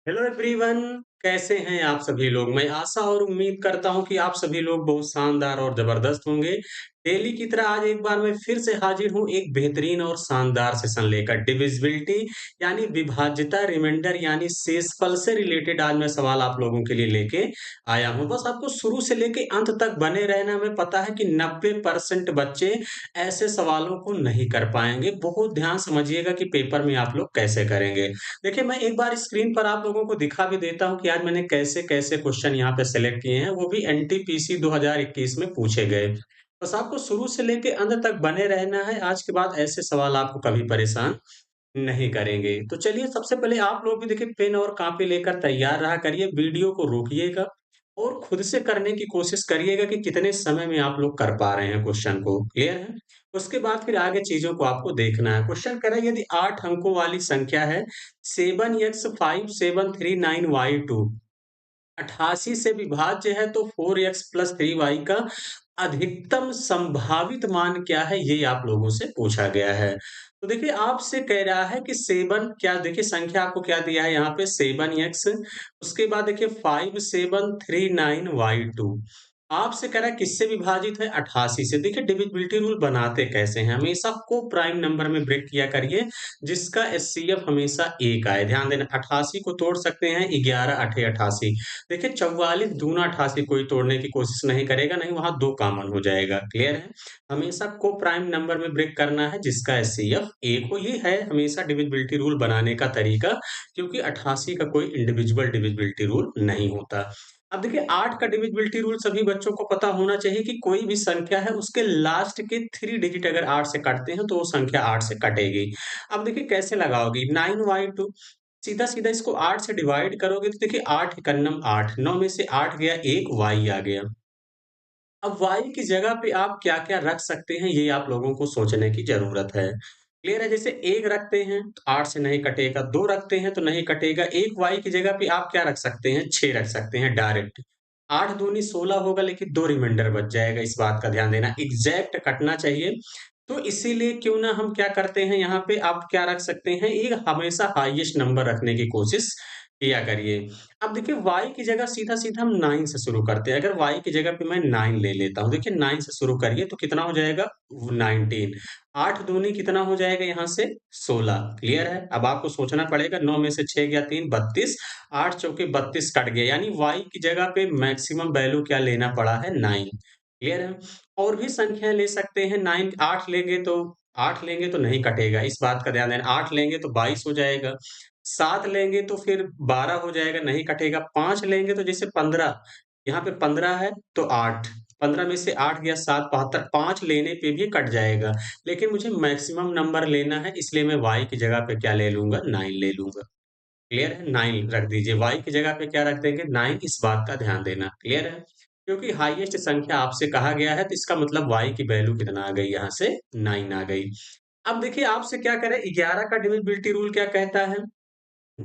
Hello everyone. कैसे हैं आप सभी लोग? मैं आशा और उम्मीद करता हूं कि आप सभी लोग बहुत शानदार और जबरदस्त होंगे। डेली की तरह आज एक बार मैं फिर से हाजिर हूं एक बेहतरीन और शानदार सेशन लेकर। डिविजिबिलिटी यानी विभाज्यता, रिमाइंडर यानी शेषफल से रिलेटेड आज मैं सवाल आप लोगों के लिए लेके आया हूं। बस आपको शुरू से लेके अंत तक बने रहना। हमें पता है कि 90% बच्चे ऐसे सवालों को नहीं कर पाएंगे। बहुत ध्यान समझिएगा कि पेपर में आप लोग कैसे करेंगे। देखिए, मैं एक बार स्क्रीन पर आप लोगों को दिखा भी देता हूँ कि आज मैंने कैसे-कैसे क्वेश्चन यहाँ पे सेलेक्ट किए हैं, वो भी एनटीपीसी 2021 में पूछे गए। बस आपको शुरू से लेके अंत तक बने रहना है, आज के बाद ऐसे सवाल आपको कभी परेशान नहीं करेंगे। तो चलिए, सबसे पहले आप लोग भी देखिए पेन और कॉपी लेकर तैयार रहा करिए, वीडियो को रोकिएगा और खुद से करने की कोशिश करिएगा कि कितने समय में आप लोग कर पा रहे हैं क्वेश्चन को। क्लियर है? उसके बाद फिर आगे चीज़ों को आपको देखना है। क्वेश्चन कह रहा है, यदि 8 अंकों वाली संख्या है 7x5 739y2 88 से विभाज्य है, तो 4x प्लस 3y का अधिकतम संभावित मान क्या है, ये आप लोगों से पूछा गया है। तो देखिए, आपसे कह रहा है कि 7 क्या, देखिए संख्या आपको क्या दिया है यहाँ पे 7x, उसके बाद देखिए 5739y2 आपसे कह रहा है किससे विभाजित है 88 से। देखिए, डिविजिबिलिटी रूल बनाते कैसे हैं, हमेशा को प्राइम नंबर में ब्रेक किया करिए जिसका एचसीएफ हमेशा 1 आए। ध्यान देना, 88 को तोड़ सकते हैं 11 8 88। देखिए, 44 दूना 88 कोई तोड़ने की कोशिश नहीं करेगा, नहीं वहां 2 कॉमन हो जाएगा। क्लियर है? हमेशा को प्राइम नंबर में ब्रेक करना है जिसका एचसीएफ 1 हो। ये है हमेशा डिविजिबिलिटी रूल बनाने का तरीका, क्योंकि 88 का कोई इंडिविजुअल डिविजिबिलिटी रूल नहीं होता। अब देखिए, 8 का डिविजिबिलिटी रूल सभी बच्चों को पता होना चाहिए कि कोई भी संख्या है उसके लास्ट के 3 डिजिट अगर 8 से कटते हैं तो वो संख्या 8 से कटेगी। अब देखिए कैसे लगाओगी, 9y2 सीधा-सीधा इसको 8 से डिवाइड करोगे तो देखिए 8 एकन्नम 8, 9 में से 8 गया, 1 y आ गया। अब y की जगह पे आप क्या-क्या रख सकते हैं, ये आप लोगों को सोचने की ज़रूरत है। क्लियर है? जैसे 1 रखते हैं तो 8 से नहीं कटेगा, 2 रखते हैं तो नहीं कटेगा, 1 y की जगह पे आप क्या रख सकते हैं, 6 रख सकते हैं डायरेक्ट। 8 दूनी 16 होगा, लेकिन 2 रिमाइंडर बच जाएगा, इस बात का ध्यान देना। एग्ज़ैक्ट कटना चाहिए। तो इसीलिए क्यों ना हम क्या करते हैं, यहाँ पे आप क्या रख सकते हैं, एक हमेशा हाईएस्ट नंबर रखने की कोशिश किया करिए। अब देखिए, y की जगह सीधा-सीधा हम 9 से शुरू करते हैं। अगर y की जगह पे मैं 9 ले लेता हूँ, देखिए 9 से शुरू करिए तो कितना हो जाएगा, 19। 8 दूनी कितना हो जाएगा यहाँ से, 16। क्लियर है? अब आपको सोचना पड़ेगा, 9 में से 6 गया 3, 32, 8 चौके 32 कट गया, यानी y की जगह पे मैक्सिमम वैल्यू क्या लेना पड़ा है, 9। क्लियर है? और भी संख्याएँ ले सकते हैं, 9 8 लेंगे तो नहीं कटेगा, इस बात का ध्यान देना। 8 लेंगे तो 22 हो जाएगा, 7 लेंगे तो फिर 12 हो जाएगा, नहीं कटेगा। 5 लेंगे तो जैसे 15, यहाँ पे 15 है तो 8, 15 में से 8 गया 7, 72, 5 लेने पे भी कट जाएगा। लेकिन मुझे मैक्सिमम नंबर लेना है, इसलिए मैं y की जगह पे क्या ले लूँगा, 9 ले लूँगा। क्लियर है? 9 रख दीजिए, y की जगह पे क्या रख देंगे, 9, इस बात का ध्यान देना। क्लियर है? क्योंकि हाईएस्ट संख्या आपसे कहा गया है, तो इसका मतलब y की वैल्यू कितना आ गई, यहाँ से 9 आ गई। अब देखिए, आपसे क्या करें, 11 का डिविजिबिलिटी रूल क्या कहता है?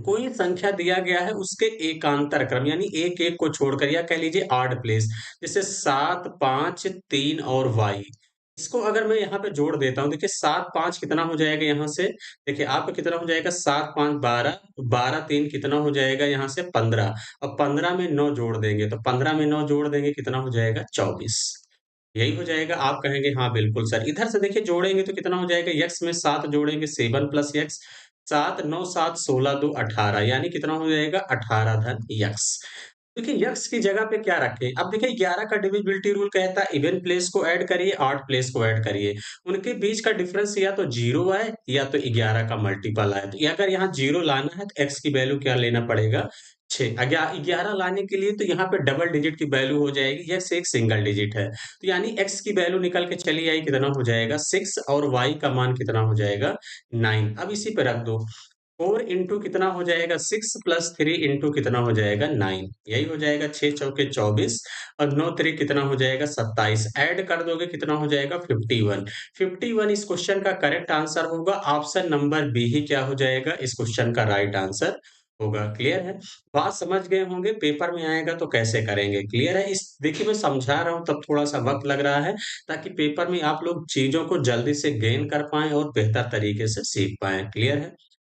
कोई संख्या दिया गया है उसके एकांतर क्रम यानी 1-1 को छोड़कर, या कह लीजिए ऑड प्लेस, जैसे 7, 5, 3 और y। इसको अगर मैं यहाँ पे जोड़ देता हूँ, देखिए 7, 5 कितना हो जाएगा यहाँ से, देखिए आपका कितना हो जाएगा, 7, 5, 12, 12, 3 कितना हो जाएगा यहाँ से 15, और 15 में 9 जोड़ देंगे, तो 15 में 9 जोड़ देंगे कितना हो जाएगा, 24। यही हो जाएगा। आप कहेंगे हाँ बिल्कुल सर। इधर से देखिए जोड़ेंगे तो कितना हो जाएगा, x में 7 जोड़ेंगे, 7 प्लस x, 7 9 7 16 2 18, यानी कितना हो जाएगा, 18 धन x। देखिए, x की जगह पे क्या रखें, अब देखिए 11 का डिविजिबिलिटी रूल कहता है इवन प्लेस को ऐड करिए, ऑड प्लेस को ऐड करिए। उनके बीच का डिफरेंस या तो 0 आए या तो 11 का मल्टीपल आए। तो ये अगर यहाँ 0 लाना है तो x की वैल्यू क्या लेना पड़ेगा, 6। 11 लाने के लिए तो यहाँ पे डबल डिजिट की वैल्यू हो जाएगी, x एक सिंगल डिजिट है। तो यानी x की वैल्यू निकल के चली आई, कितना हो जाएगा 6, और y का मान कितना हो जाएगा 9। अब इसी पे रख दो, 4 इंटू कितना हो जाएगा 6 प्लस 3 इंटू कितना हो जाएगा 9, यही हो जाएगा 6 चौके 24, और 9 3 कितना हो जाएगा 27, ऐड कर दोगे कितना हो जाएगा 51। 51 इस क्वेश्चन का करेक्ट आंसर होगा। ऑप्शन नंबर बी ही क्या हो जाएगा, इस क्वेश्चन का राइट आंसर होगा। क्लियर है? बात समझ गए होंगे, पेपर में आएगा तो कैसे करेंगे। क्लियर है? इस देखिए, मैं समझा रहा हूँ तब थोड़ा सा वक्त लग रहा है, ताकि पेपर में आप लोग चीजों को जल्दी से गेन कर पाएं और बेहतर तरीके से सीख पाएं। क्लियर है?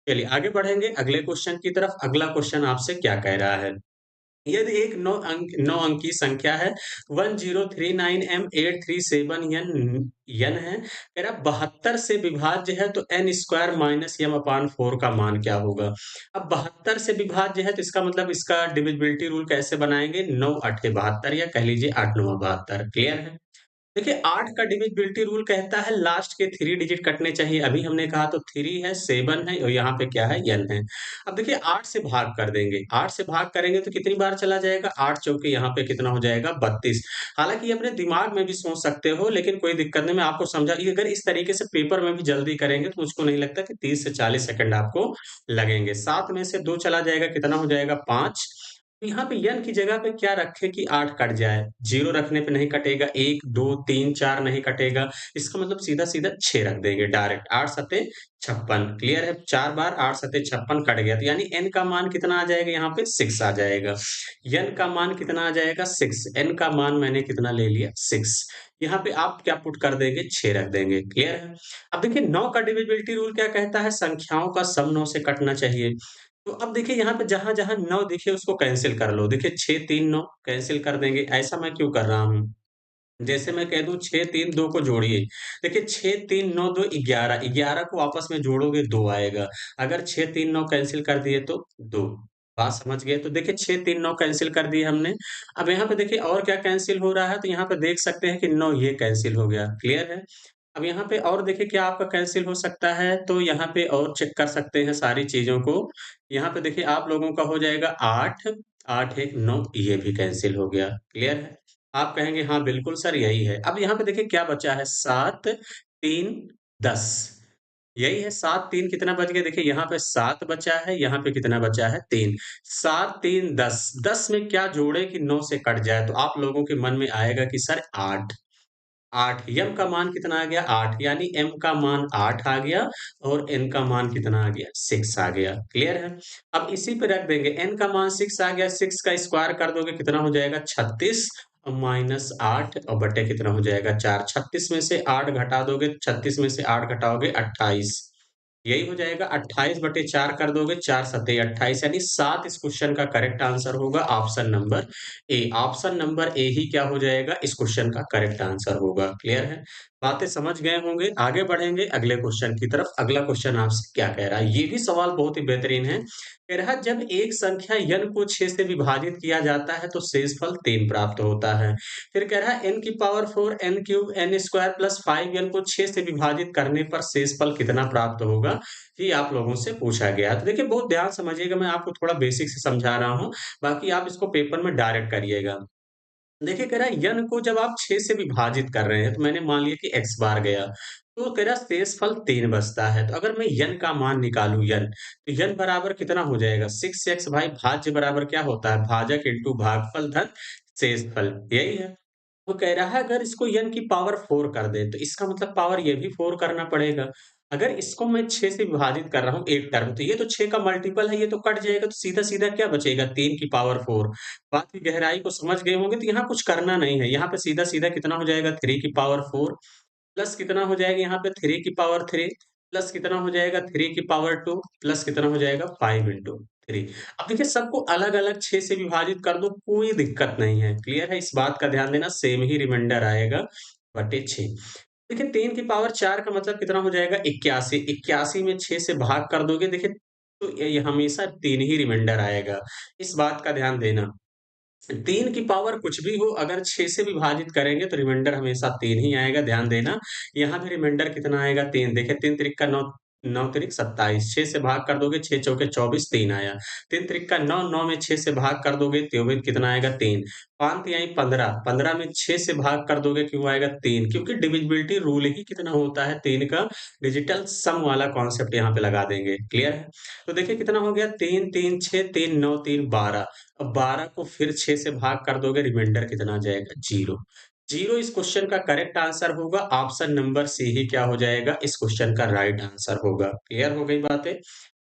चलिए आगे बढ़ेंगे अगले क्वेश्चन की तरफ। अगला क्वेश्चन आपसे क्या कह रहा है? यदि एक 9 अंकी संख्या है 1039m837 यन है, कह रहा 72 से विभाज्य है तो n स्क्वायर माइनस m अपान 4 का मान क्या होगा? अब 72 से विभाज्य है तो इसका मतलब इसका डिविजिबिलिटी रूल कैसे बनाएंगे? 9 आठे 72 या कह लीजिए 8 9 72। क्लियर है? देखिए 8 का डिविजिबिलिटी रूल कहता है लास्ट के 3 डिजिट कटने चाहिए। अभी हमने कहा तो 3 है, 7 है और यहाँ पे क्या है n है। अब देखिए 8 से भाग कर देंगे। 8 से भाग करेंगे तो कितनी बार चला जाएगा? 8 चौके यहाँ पे कितना हो जाएगा? 32। हालाँकि ये अपने दिमाग में भी सोच सकते हो लेकिन कोई दिक्कत नहीं, मैं आपको समझा ये अगर इस तरीके से पेपर में भी जल्दी करेंगे तो मुझको नहीं लगता कि 30 से 40 सेकंड आपको लगेंगे। 7 में से 2 चला जाएगा, कितना हो जाएगा? 5। यहाँ पे n की जगह पे क्या रखें कि 8 कट जाए? 0 रखने पे नहीं कटेगा, 1, 2, 3, 4 नहीं कटेगा। इसका मतलब सीधा-सीधा 6 रख देंगे डायरेक्ट। 8 सते 56। क्लियर है? 4 बार 8 सते 56 कट गया तो यानी n का मान कितना आ जाएगा? यहाँ पे 6 आ जाएगा। n का मान कितना आ जाएगा? 6। n का मान मैंने कितना ले लिया? 6। यहाँ पे आप क्या पुट कर देंगे? 6 रख देंगे। क्लियर है? अब देखिए 9 का डिविजिबिलिटी रूल क्या कहता है? संख्याओं का सम 9 से कटना चाहिए। तो अब देखिए यहाँ पे जहाँ-जहाँ 9 दिखे उसको कैंसल कर लो। देखिए 6, 3, 9 कैंसल कर देंगे। ऐसा मैं क्यों कर रहा हूँ? जैसे मैं कह दूँ 6, 3, 2 को जोड़िए। देखिए 6, 3, 9, 2 11, 11 को आपस में जोड़ोगे 2 आएगा। अगर 6, 3, 9 कैंसल कर दिए तो 2। बात समझ गए? तो देखिए 6, 3, 9 कैंसल कर दिए हमने। अब यहाँ पे देखिए और क्या कैंसल हो रहा है? तो यहाँ पे देख सकते हैं कि 9 ये कैंसल हो गया। क्लियर है? अब यहाँ पे और देखिए क्या आपका कैंसल हो सकता है? तो यहाँ पे और चेक कर सकते हैं सारी चीज़ों को। यहाँ पे देखिए आप लोगों का हो जाएगा 8, 8 1 9 ये भी कैंसल हो गया। क्लियर है? आप कहेंगे हाँ, बिल्कुल सर यही है। अब यहाँ पे देखिए क्या बचा है 7, 3, 10 यही है 7, 3 कितना बच गया? देखिए यहाँ पे 7 बचा है, यहाँ पे कितना बचा है? 3। 7, 3, 10 10 में क्या जोड़े कि 9 से कट जाए? तो आप लोगों के मन में आएगा कि सर 8। 8 m का मान कितना आ गया? 8 यानी m का मान 8 आ गया और n का मान कितना आ गया? 6 आ गया। क्लियर है? अब इसी पे रख देंगे n का मान 6 आ गया, 6 का स्क्वायर कर दोगे कितना हो जाएगा? 36 माइनस 8 और बटे कितना हो जाएगा? 4। 36 में से 8 घटा दोगे, 36 में से 8 घटाओगे 28। यही हो जाएगा 28/4 कर दोगे, 4 सत्ते 28 यानी 7 इस क्वेश्चन का करेक्ट आंसर होगा option number A. Option number A ही क्या हो जाएगा? इस क्वेश्चन का करेक्ट आंसर होगा। क्लियर है? बातें समझ गए होंगे। आगे बढ़ेंगे अगले क्वेश्चन की तरफ। अगला क्वेश्चन आपसे क्या कह रहा है? ये भी सवाल बहुत ही बेहतरीन है। कह रहा है जब एक संख्या n को 6 से विभाजित किया जाता है तो शेषफल 3 प्राप्त होता है। फिर कह रहा है n की power 4 n cube n square plus 5n को 6 से विभाजित करने पर शेषफल कितना प्राप्त होगा? ये आप लोगों से पूछा गया है। तो देखिए बहुत ध्यान समझिएगा, मैं आपको थोड़ा बेसिक से समझा रहा हूँ, बाकी आप इसको पेपर में डायरेक्ट करिएगा। देखिए कह रहा है n को जब आप 6 से विभाजित कर रहे हैं तो मैंने मान लिया कि x बार गया, तो कह रहा शेषफल 3 बचता है। तो अगर मैं n का मान निकालूँ n, तो n बराबर कितना हो जाएगा? 6x भाई भाज्य बराबर क्या होता है? भाजक इंटू भागफल धन शेषफल, यही है। वो कह रहा है अगर इसको n की पावर 4 कर दें, तो इसका मतलब पावर ये भी 4 करना पड़ेगा। अगर इसको मैं 6 से विभाजित कर रहा हूँ एक टर्म, तो ये तो 6 का मल्टीपल है, ये तो कट जाएगा, तो सीधा-सीधा क्या बचेगा? 3 की पावर 4। बात की गहराई को समझ गए होंगे, तो यहाँ कुछ करना नहीं है। यहाँ पे सीधा-सीधा कितना हो जाएगा? 3 की पावर 4 प्लस कितना हो जाएगा यहाँ पे 3 की पावर 3 प्लस कितना हो जाएगा 3 की पावर 2 प्लस कितना हो जाएगा 5 इंटू 3। अब देखिए सबको अलग-अलग 6 से विभाजित कर दो, कोई दिक्कत नहीं है। क्लियर है? इस बात का ध्यान देना, सेम ही रिमाइंडर आएगा बटे 6। देखिए 3 की पावर 4 का मतलब कितना हो जाएगा 81। 81 में 6 से भाग कर दोगे देखिए तो ये हमेशा 3 ही रिमाइंडर आएगा। इस बात का ध्यान देना। 3 की पावर कुछ भी हो, अगर 6 से विभाजित करेंगे तो रिमाइंडर हमेशा 3 ही आएगा, ध्यान देना। यहाँ भी रिमाइंडर कितना आएगा? 3। देखिए 3 त्रिक का 9, 9 त्रिक 27, 6 से भाग कर दोगे 6 चौके 24, 3 आया। 3 त्रिक का 9, 9 में 6 से भाग कर दोगे तो भी कितना आएगा? 3। 5 तिहाई 15, 15 में 6 से भाग कर दोगे क्यों आएगा? 3, क्योंकि डिविजिबिलिटी रूल ही कितना होता है? 3 का डिजिटल सम वाला कॉन्सेप्ट यहाँ पे लगा देंगे। क्लियर है? तो देखिए कितना हो गया? 3, 3, 6, 3, 9, 3, 12। अब 12 को फिर 6 से भाग कर दोगे, रिमाइंडर कितना आ जाएगा? 0। 0 इस क्वेश्चन का करेक्ट आंसर होगा। ऑप्शन नंबर सी ही क्या हो जाएगा? इस क्वेश्चन का राइट आंसर होगा। क्लियर हो गई बातें?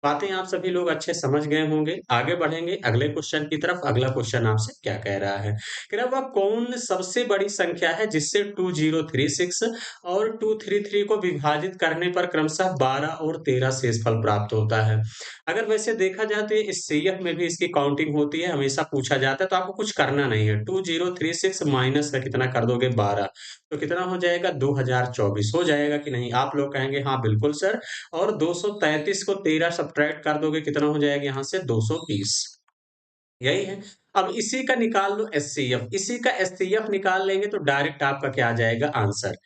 बातें आप सभी लोग अच्छे समझ गए होंगे। आगे बढ़ेंगे अगले क्वेश्चन की तरफ। अगला क्वेश्चन आपसे क्या कह रहा है? कह रहा है वह कौन सबसे बड़ी संख्या है जिससे 2036 और 233 को विभाजित करने पर क्रमशः 12 और 13 शेषफल प्राप्त होता है। अगर वैसे देखा जाए तो ये इस सीएफ में भी इसकी काउंटिंग होती है, हमेशा पूछा जाता है, तो आपको कुछ करना नहीं है। 2036 माइनस का कितना कर दोगे 12, तो कितना हो जाएगा 2024 हो जाएगा कि नहीं? आप लोग कहेंगे हाँ बिल्कुल सर। और 233 को 13 सब्ट्रैक्ट कर दोगे कितना हो जाएगा यहाँ से 220। यही है। अब इसी का निकाल लो एचसीएफ, इसी का एचसीएफ निकाल लेंगे तो डायरेक्ट आपका क्या आ जाएगा आंसर।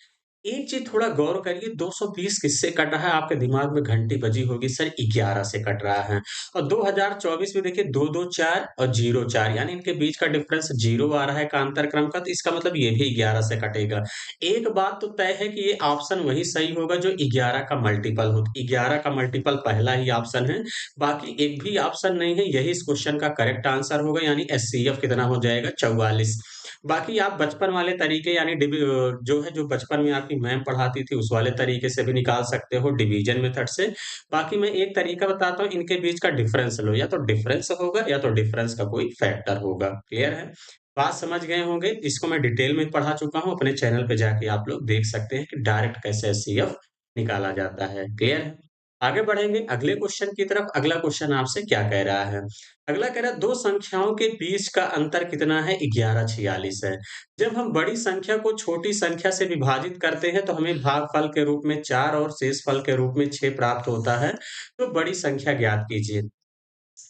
एक चीज थोड़ा गौर करिए 220 किससे कट रहा है? आपके दिमाग में घंटी बजी होगी सर 11 से कट रहा है। और 2024 में देखिए 224 और 04 यानी इनके बीच का डिफरेंस 0 आ रहा है कांतर क्रम का, तो इसका मतलब ये भी 11 से कटेगा। एक बात तो तय है कि ये ऑप्शन वही सही होगा जो 11 का मल्टीपल हो। 11 का मल्टीपल पहला ही ऑप्शन है, बाकी एक भी ऑप्शन नहीं है। यही इस क्वेश्चन का करेक्ट आंसर होगा, यानी एचसीएफ कितना हो जाएगा 44। बाकी आप बचपन वाले तरीके यानी जो है जो बचपन में आपकी मैम पढ़ाती थी उस वाले तरीके से भी निकाल सकते हो डिवीजन मेथड से। बाकी मैं एक तरीका बताता हूँ, इनके बीच का डिफरेंस लो, या तो डिफरेंस होगा या तो डिफरेंस का कोई फैक्टर होगा। क्लियर है? बात समझ गए होंगे। इसको मैं डिटेल में पढ़ा चुका हूँ, अपने चैनल पे जाके आप लोग देख सकते हैं कि डायरेक्ट कैसे एचसीएफ निकाला जाता है। क्लियर है? आगे बढ़ेंगे अगले क्वेश्चन की तरफ। अगला क्वेश्चन आपसे क्या कह रहा है? अगला कह रहा है दो संख्याओं के बीच का अंतर कितना है? 1146 है। जब हम बड़ी संख्या को छोटी संख्या से विभाजित करते हैं तो हमें भागफल के रूप में 4 और शेषफल के रूप में 6 प्राप्त होता है। तो बड़ी संख्या ज्ञात कीजिए।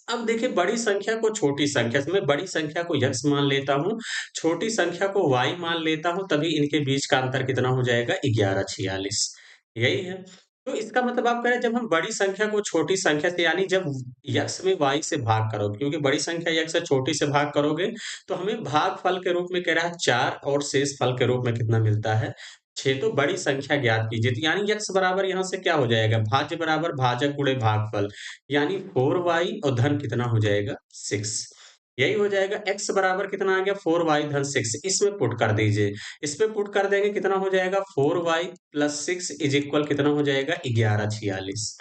अब देखिए बड़ी संख्या को छोटी संख्या से, मैं बड़ी संख्या को यक्स मान लेता हूँ, छोटी संख्या को वाई मान लेता हूँ, तभी इनके बीच का अंतर कितना हो जाएगा 1146। यही है। तो इसका मतलब आप कह रहे हैं जब हम बड़ी संख्या को छोटी संख्या से यानी जब यक्स में वाई से भाग करोगे, क्योंकि बड़ी संख्या यक्स से छोटी से भाग करोगे तो हमें भागफल के रूप में कह रहा है 4 और शेष फल के रूप में कितना मिलता है 6। तो बड़ी संख्या ज्ञात कीजिए, तो यानी यक्स बराबर यहाँ से क्या हो जाएगा भाज्य बराबर भाजक गुणे भागफल, यानी 4y और धन कितना हो जाएगा 6। यही हो जाएगा। x बराबर कितना आ गया 4y धन 6, इसमें पुट कर दीजिए। इस पे पुट कर देंगे कितना हो जाएगा 4y प्लस 6 इज इक्वल कितना हो जाएगा 1146।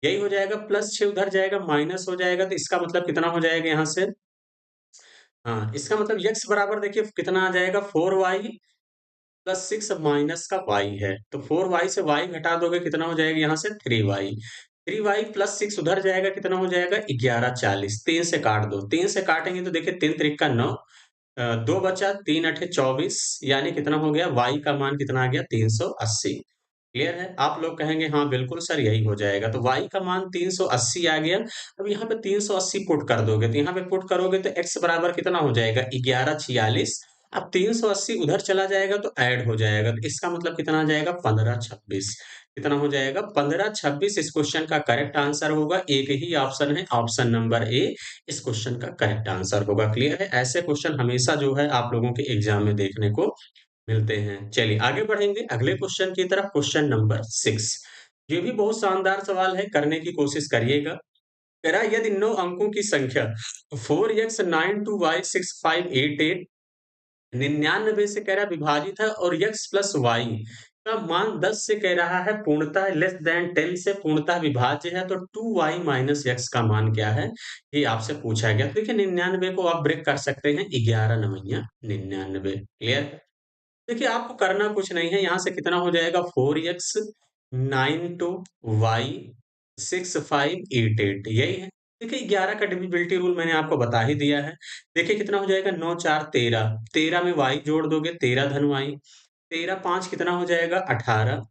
यही हो जाएगा। प्लस 6 उधर जाएगा माइनस हो जाएगा, तो इसका मतलब कितना हो जाएगा यहाँ से। हाँ, इसका मतलब x बराबर देखिए कितना आ जाएगा 4y प्लस 6 माइनस का y है, तो 4y से y घटा दोगे कितना हो जाएगा यहाँ से 3y। 3y प्लस 6 उधर जाएगा कितना हो जाएगा 1140। 3 से काट दो, 3 से काटेंगे तो देखिए 3 त्रिक 9, 2 बचा 3 अठे 24, यानी कितना हो गया y का मान कितना आ गया 380। क्लियर है? आप लोग कहेंगे हाँ बिल्कुल सर यही हो जाएगा, तो y का मान 380 आ गया। अब यहाँ पे 380 पुट कर दोगे, तो यहाँ पे पुट करोगे तो x बराबर कितना हो जाएगा 1146। अब 380 उधर चला जाएगा तो ऐड हो जाएगा, तो इसका मतलब कितना आ जाएगा 1526। कितना हो जाएगा 1526। इस क्वेश्चन का करेक्ट आंसर होगा। एक ही ऑप्शन है, ऑप्शन नंबर ए इस क्वेश्चन का करेक्ट आंसर होगा। क्लियर है? ऐसे क्वेश्चन हमेशा जो है आप लोगों के एग्जाम में देखने को मिलते हैं। चलिए आगे बढ़ेंगे अगले क्वेश्चन की तरफ। क्वेश्चन नंबर 6, ये भी बहुत शानदार सवाल है, करने की कोशिश करिएगा। कह रहा है यदि 9 अंकों की संख्या 4x 92y6588 99 से कह रहा है विभाजित है और x प्लस वाई का मान 10 से कह रहा है पूर्णतः लेस देन 10 से पूर्णतः विभाज्य है, तो 2y माइनस x का मान क्या है ये आपसे पूछा गया। तो देखिए 99 को आप ब्रेक कर सकते हैं 11 नवैया 99। क्लियर? देखिए आपको करना कुछ नहीं है, यहाँ से कितना हो जाएगा 4x 92y6588 यही है। देखिए 11 का डिविजिबिलिटी रूल मैंने आपको बता ही दिया है। देखिए कितना हो जाएगा 9 4 13, 13 में y जोड़ दोगे 13 धन y, 13 5 कितना हो जाएगा 18,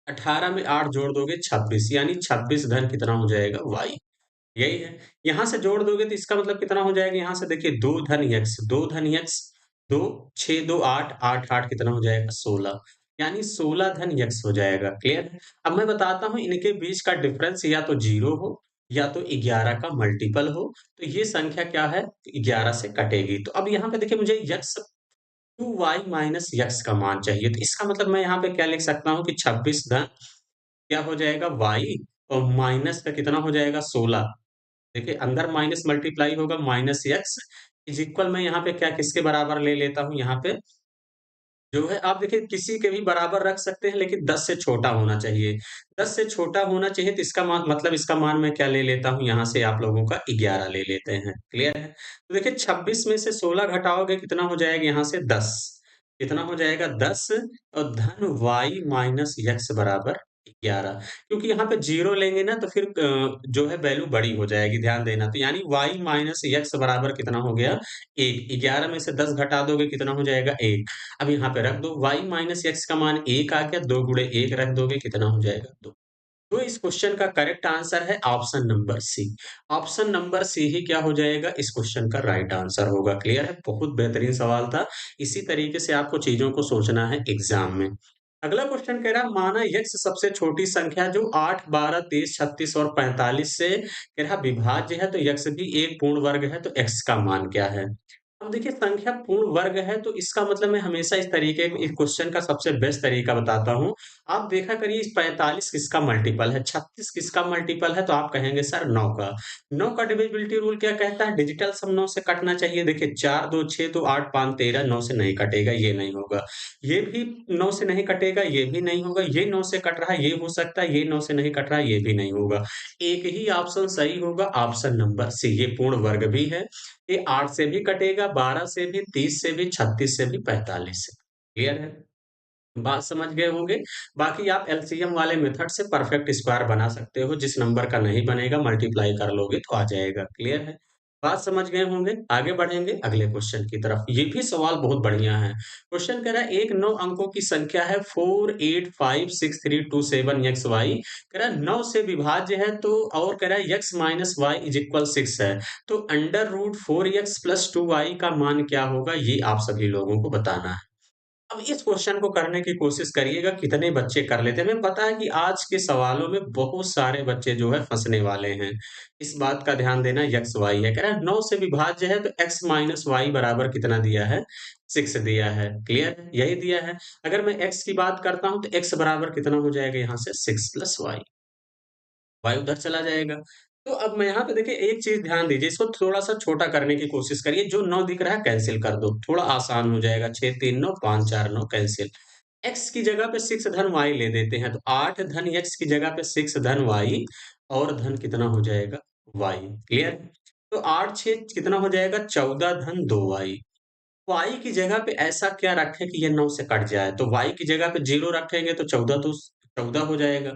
18 में 8 जोड़ दोगे 26, यानी 26 धन कितना हो जाएगा y। यही है। यहाँ से जोड़ दोगे तो इसका मतलब कितना हो जाएगा, यहाँ से देखिए 2 धन x, 2 धन x, 2 6 2 8 8 8 कितना हो जाएगा 16, यानी 16 धन x हो जाएगा। क्लियर है? अब मैं बताता हूँ इनके बीच का डिफरेंस या तो 0 हो या तो 11 का मल्टीपल हो, तो ये संख्या क्या है 11 से कटेगी। तो अब यहाँ पे देखिए मुझे x 2y माइनस x का मान चाहिए, तो इसका मतलब मैं यहाँ पे क्या लिख सकता हूँ कि 26 धन क्या हो जाएगा y और माइनस का कितना हो जाएगा 16। देखिए अंदर माइनस मल्टीप्लाई होगा माइनस एक्स इज इक्वल, मैं यहाँ पे क्या किसके बराबर ले लेता हूँ यहाँ पे जो है आप देखिए किसी के भी बराबर रख सकते हैं लेकिन 10 से छोटा होना चाहिए। 10 से छोटा होना चाहिए तो इसका मतलब इसका मान मैं क्या ले लेता हूँ यहाँ से आप लोगों का 11 ले लेते हैं, क्लियर है? तो देखिए 26 में से 16 घटाओगे कितना हो जाएगा यहाँ से 10, कितना हो जाएगा 10 और धन y माइनस x बराबर 11 क्योंकि यहाँ पे 0 लेंगे ना तो फिर जो है वैल्यू बड़ी हो जाएगी, ध्यान देना। तो यानी y माइनस x बराबर कितना हो गया 1, 11 में से 10 घटा दोगे कितना हो जाएगा 1। अब यहाँ पे रख दो y माइनस x का मान 1 आ गया, 2 गुणे 1 रख दोगे कितना हो जाएगा 2। तो इस क्वेश्चन का करेक्ट आंसर है option number C. Option number C ही क्या हो जाएगा इस क्वेश्चन का राइट आंसर होगा। क्लियर है? बहुत बेहतरीन सवाल था। इसी तरीके से आपको चीजों को सोचना है एग्जाम में। अगला क्वेश्चन कह रहा माना x सबसे छोटी संख्या जो 8, 12, 23, 36 और 45 से कह रहा विभाज्य है तो x भी एक पूर्ण वर्ग है तो x का मान क्या है? अब देखिए संख्या पूर्ण वर्ग है तो इसका मतलब मैं हमेशा इस तरीके इस क्वेश्चन का सबसे बेस्ट तरीका बताता हूँ। आप देखा करिए इस 45 किसका मल्टीपल है, 36 किसका मल्टीपल है तो आप कहेंगे सर 9 का। 9 का डिविजिबिलिटी रूल क्या कहता है? डिजिटल सम 9 से कटना चाहिए। देखिए 4, 2, 6, 2, 8, 5, 13 9 से नहीं कटेगा, ये नहीं होगा। ये भी 9 से नहीं कटेगा, ये भी नहीं होगा। ये 9 से कट रहा है, ये हो सकता है। ये 9 से नहीं कट रहा है, ये भी नहीं होगा। एक ही ऑप्शन सही होगा, ऑप्शन नंबर सी। ये पूर्ण वर्ग भी है। ये 8 से भी कटेगा, 12 से भी, 30 से भी, 36 से भी, 45 से। क्लियर है? बात समझ गए होंगे। बाकी आप एलसीएम वाले मेथड से परफेक्ट स्क्वायर बना सकते हो। जिस नंबर का नहीं बनेगा मल्टीप्लाई कर लोगे तो आ जाएगा। क्लियर है? बात समझ गए होंगे। आगे बढ़ेंगे अगले क्वेश्चन की तरफ। ये भी सवाल बहुत बढ़िया है। क्वेश्चन कह रहा है एक 9 अंकों की संख्या है 4856327xy। कह रहा है 9 से विभाज्य है तो और कह रहा है x minus y is equal 6 है। तो under root 4x plus 2y का मान क्या होगा ये आप सभी लोगों को बताना है। अब इस क्वेश्चन को करने की कोशिश करिएगा कितने बच्चे कर लेते हैं। हमें पता है कि आज के सवालों में बहुत सारे बच्चे जो है फंसने वाले हैं। इस बात का ध्यान देना एक्स वाई है। कह रहा है 9 से विभाज्य है तो x माइनस वाई बराबर कितना दिया है? 6 दिया है। क्लियर है? यही दिया है। अगर मैं x की बात करता हूं तो x बराबर कितना हो जाएगा यहाँ से 6 प्लस वाई। वाई उधर चला जाएगा। तो अब मैं यहाँ पे देखिए एक चीज़ ध्यान दीजिए, इसको थोड़ा-सा छोटा करने की कोशिश करिए, जो 9 दिख रहा है कैंसल कर दो, थोड़ा आसान हो जाएगा, 6 3 9 5 4 9 कैंसल। x की जगह पे 6 धन y ले देते हैं, तो 8 धन x की जगह पे 6 धन y और धन कितना हो जाएगा? y। क्लियर? तो 8 6 कितना हो जाएगा? 14 धन 2y। y की जगह पे ऐसा क्या रखें कि ये 9 से कट जाए? तो y की जगह पे 0 रखेंगे तो 14 हो जाएगा।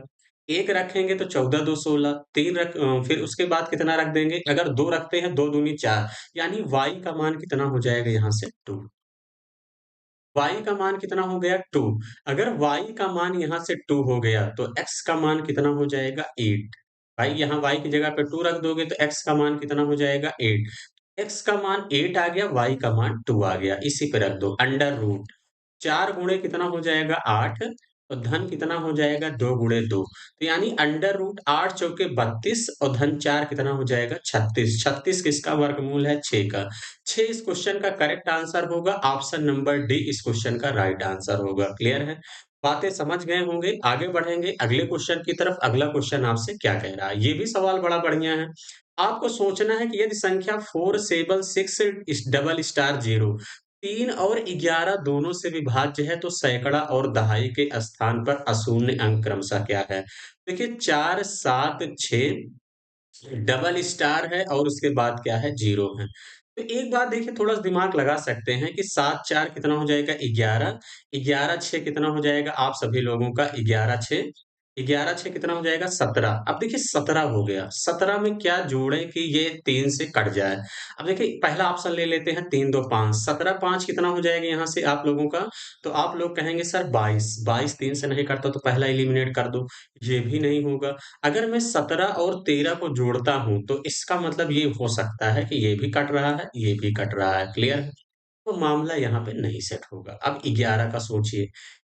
1 रखेंगे तो 14 2 16, 3 फिर उसके बाद कितना रख देंगे? अगर 2 रखते हैं 2 दूनी 4 यानी y का मान कितना हो जाएगा यहाँ से 2। y का मान कितना हो गया 2। अगर y का मान यहाँ से 2 हो गया तो x का मान कितना हो जाएगा 8। भाई यहाँ y की जगह पे 2 रख दोगे तो x का मान कितना हो जाएगा 8। x का मान 8 आ गया, y का मान 2 आ गया। इसी पे रख दो अंडर रूट 4 गुणे कितना हो जाएगा 8 और धन कितना हो जाएगा 2 गुणे 2। तो यानी अंडर रूट 8 चौके 32 और धन 4 कितना हो जाएगा 36। 36 किसका वर्गमूल है 6 का। 6 इस क्वेश्चन का करेक्ट आंसर होगा। ऑप्शन नंबर डी इस क्वेश्चन का राइट आंसर होगा। क्लियर है? बातें समझ गए होंगे। आगे बढ़ेंगे अगले क्वेश्चन की तरफ। अगला क्वेश्चन आपसे क्या कह रहा है? ये भी सवाल बड़ा बढ़िया है। आपको सोचना है कि यदि संख्या 4 7 6 इस डबल स्टार 0 3 और 11 दोनों से विभाज्य है तो सैकड़ा और दहाई के स्थान पर अशून्य अंक क्रमशः क्या है? देखिए 4 7 6 डबल स्टार है और उसके बाद क्या है 0 है। तो एक बात देखिए थोड़ा-सा दिमाग लगा सकते हैं कि 7 4 कितना हो जाएगा 11, 11 6 कितना हो जाएगा आप सभी लोगों का 11 6, 11 6 कितना हो जाएगा 17। अब देखिए 17 हो गया, 17 में क्या जोड़ें कि ये 3 से कट जाए। अब देखिए पहला ऑप्शन ले लेते हैं 3 2 5, 17 5 कितना हो जाएगा यहाँ से आप लोगों का? तो आप लोग कहेंगे सर 22, 22 3 से नहीं कटता तो पहला एलिमिनेट कर दो, ये भी नहीं होगा। अगर मैं 17 और 13 को जोड़ता हूँ, तो इसका मतलब ये हो सकता है कि ये भी कट रहा है, ये भी कट रहा है, क्लियर है? तो मामला यहाँ पे नहीं सेट होगा। अब 11 का सोचिए,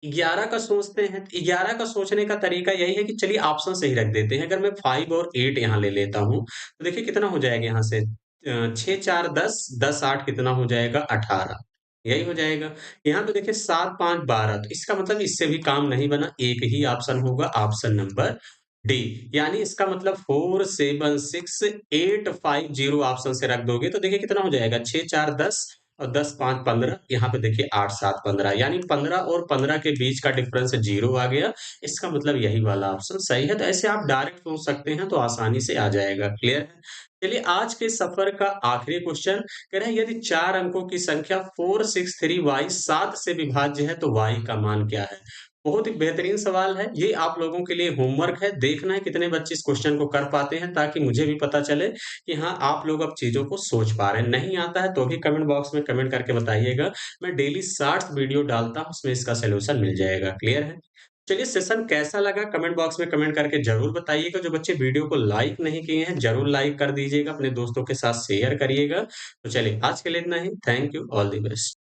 11 का सोचते हैं, तो 11 का सोचने का तरीका यही है कि चलिए ऑप्शन सही रख देते हैं। अगर मैं 5 और 8 यहाँ ले लेता हूँ, तो देखिए कितना हो जाएगा यहाँ से 6 4 10, 10 8 कितना हो जाएगा 18, यही हो जाएगा। यहाँ पे देखिए 7 5 12 तो इसका मतलब इससे भी काम नहीं बना, एक ही ऑप्शन होगा, ऑप्शन नंबर डी। यानी इसका मतलब 4 7 6 8 5 0 ऑप्शन से रख दोगे तो देखिए कितना हो जाएगा 6 4 10 और 10, 5, 15 यहाँ पे देखिए 8, 7, 15 यानी 15 और 15 के बीच का डिफरेंस 0 आ गया। इसका मतलब यही वाला ऑप्शन सही है। तो ऐसे आप डायरेक्ट सोच सकते हैं तो आसानी से आ जाएगा। क्लियर है? चलिए आज के सफर का आखिरी क्वेश्चन कह रहे हैं यदि 4 अंकों की संख्या 463y 7 से विभाज्य है तो y का मान क्या है? बहुत ही बेहतरीन सवाल है। ये आप लोगों के लिए होमवर्क है। देखना है कितने बच्चे इस क्वेश्चन को कर पाते हैं ताकि मुझे भी पता चले कि हाँ, आप लोग अब चीज़ों को सोच पा रहे हैं। नहीं आता है तो भी कमेंट बॉक्स में कमेंट करके बताइएगा। मैं डेली शॉर्ट्स वीडियो डालता हूँ, उसमें इसका सॉल्यूशन मिल जाएगा। क्लियर है? चलिए सेशन कैसा लगा कमेंट बॉक्स में कमेंट करके ज़रूर बताइएगा। जो बच्चे वीडियो को लाइक नहीं किए हैं, ज़रूर लाइक कर दीजिएगा, अपने दोस्तों के साथ शेयर करिएगा। तो चलिए आज के लिए इतना ही। Thank you, all the best.